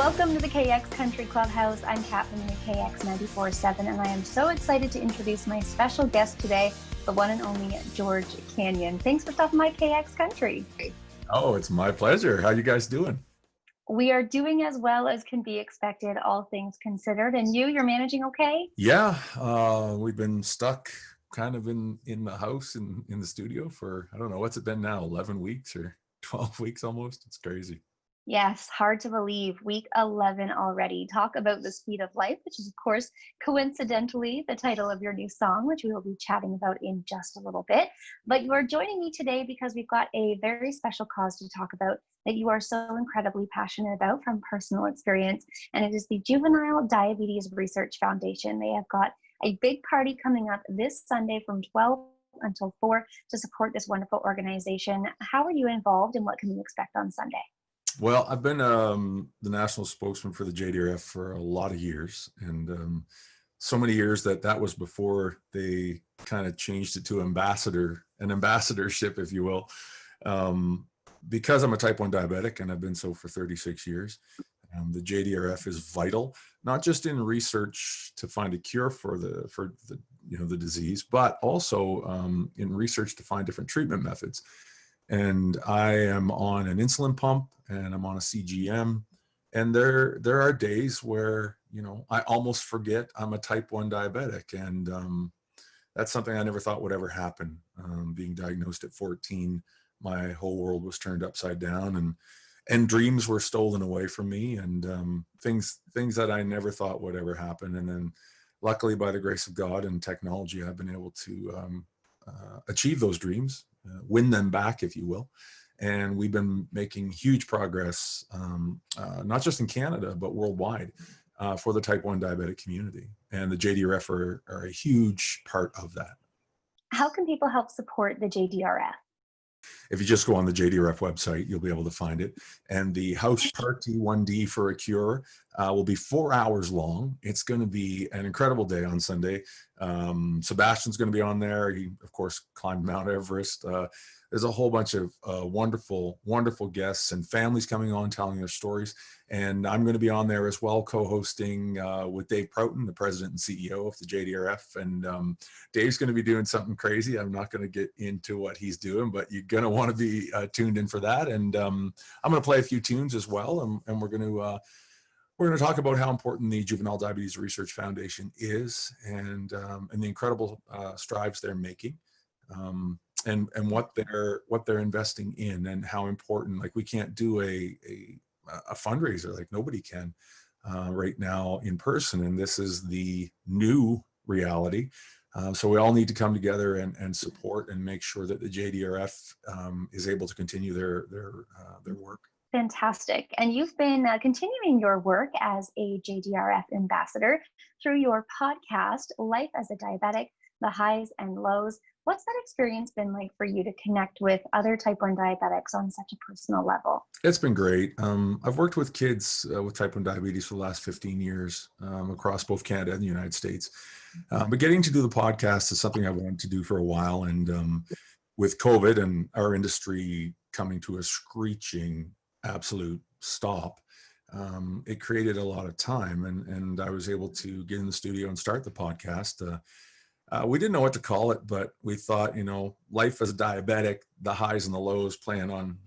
Welcome to the KX Country Clubhouse. I'm Kat from the KX 94.7, and I am so excited to introduce my special guest today, the one and only George Canyon. Thanks for stopping by KX Country. Oh, it's my pleasure. How you guys doing? We are doing as well as can be expected, all things considered. And you're managing okay? Yeah, we've been stuck kind of in the house in the studio for, I don't know, what's it been now, 11 weeks or 12 weeks almost? It's crazy. Yes, hard to believe. Week 11 already. Talk about the speed of life, which is, of course, coincidentally the title of your new song, which we will be chatting about in just a little bit. But you are joining me today because we've got a very special cause to talk about that you are so incredibly passionate about from personal experience. And it is the Juvenile Diabetes Research Foundation. They have got a big party coming up this Sunday from 12 until 4 to support this wonderful organization. How are you involved and what can we expect on Sunday? Well, I've been the national spokesman for the JDRF for a lot of years, and so many years that was before they kind of changed it to an ambassadorship, if you will. Because I'm a type 1 diabetic and I've been so for 36 years, the JDRF is vital, not just in research to find a cure for the disease, but also in research to find different treatment methods. And I am on an insulin pump and I'm on a CGM, and there are days where, I almost forget I'm a type 1 diabetic, and that's something I never thought would ever happen. Being diagnosed at 14, my whole world was turned upside down, and dreams were stolen away from me, and things that I never thought would ever happen. And then luckily, by the grace of God and technology, I've been able to achieve those dreams, win them back, if you will. And we've been making huge progress, not just in Canada, but worldwide, for the type 1 diabetic community. And the JDRF are a huge part of that. How can people help support the JDRF? If you just go on the JDRF website, you'll be able to find it. And the House ParT1D for a Cure will be 4 hours long. It's going to be an incredible day on Sunday. Sebastian's going to be on there. He, of course, climbed Mount Everest. There's a whole bunch of wonderful, wonderful guests and families coming on telling their stories. And I'm going to be on there as well, co-hosting with Dave Proughton, the president and CEO of the JDRF. And Dave's going to be doing something crazy. I'm not going to get into what he's doing, but you're going to want to be tuned in for that. And I'm going to play a few tunes as well. And we're going to talk about how important the Juvenile Diabetes Research Foundation is, and the incredible strides they're making. And what they're investing in, and how important. Like, we can't do a fundraiser, like nobody can right now in person, and this is the new reality. So we all need to come together and support and make sure that the JDRF is able to continue their work. Fantastic. And you've been continuing your work as a JDRF ambassador through your podcast, Life as a Diabetic, the Highs and Lows. What's that experience been like for you to connect with other type 1 diabetics on such a personal level? It's been great. I've worked with kids with type 1 diabetes for the last 15 years across both Canada and the United States. But getting to do the podcast is something I wanted to do for a while. And with COVID and our industry coming to a screeching absolute stop, it created a lot of time. And I was able to get in the studio and start the podcast. We didn't know what to call it, but we thought, life as a diabetic, the highs and the lows, playing on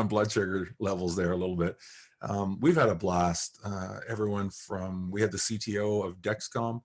blood sugar levels there a little bit. We've had a blast. We had the CTO of Dexcom,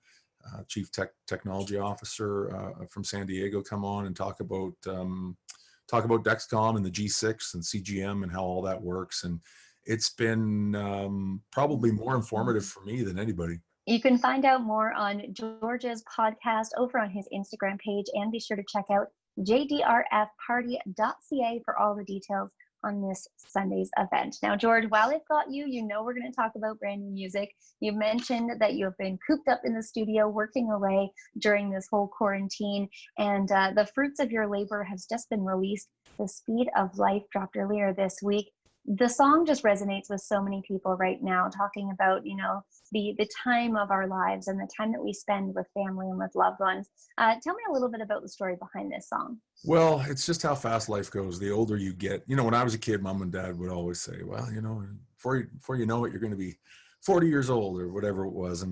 Chief Technology Officer from San Diego, come on and talk about Dexcom and the G6 and CGM and how all that works. And it's been probably more informative for me than anybody. You can find out more on George's podcast over on his Instagram page, and be sure to check out JDRFParty.ca for all the details on this Sunday's event. Now, George, while I've got you, we're going to talk about brand new music. You mentioned that you have been cooped up in the studio working away during this whole quarantine, and the fruits of your labor has just been released. The Speed of Life dropped earlier this week. the song just resonates with so many people right now, talking about, you know, the time of our lives and the time that we spend with family and with loved ones. Tell me a little bit about the story behind this song. Well, it's just how fast life goes. The older you get, you know, when I was a kid, mom and dad would always say, well, you know, before you know it, you're going to be 40 years old or whatever it was.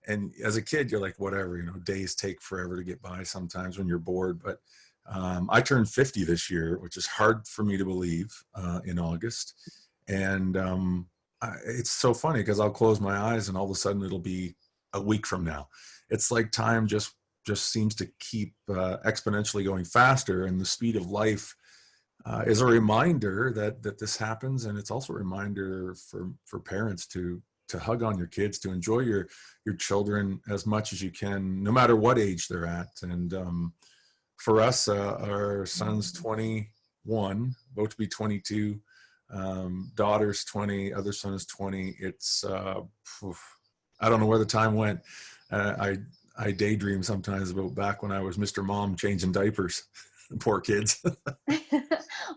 And as a kid, you're like, whatever, you know, days take forever to get by sometimes when you're bored. But I turned 50 this year, which is hard for me to believe, in August. And it's so funny because I'll close my eyes and all of a sudden it'll be a week from now. It's like time just seems to keep exponentially going faster, and the speed of life is a reminder that this happens, and it's also a reminder for parents to hug on your kids, to enjoy your children as much as you can, no matter what age they're at. And for us, our son's 21, about to be 22, daughter's 20, other son is 20. It's I don't know where the time went. I daydream sometimes about back when I was Mr. Mom changing diapers. Poor kids.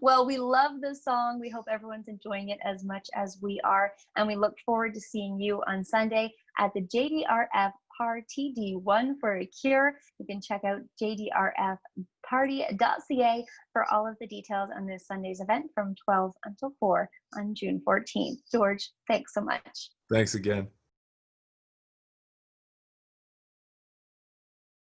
Well, we love this song. We hope everyone's enjoying it as much as we are. And we look forward to seeing you on Sunday at the JDRF ParT1D One for a Cure. You can check out JDRFParty.ca for all of the details on this Sunday's event from 12 until 4 on June 14th. George, thanks so much. Thanks again.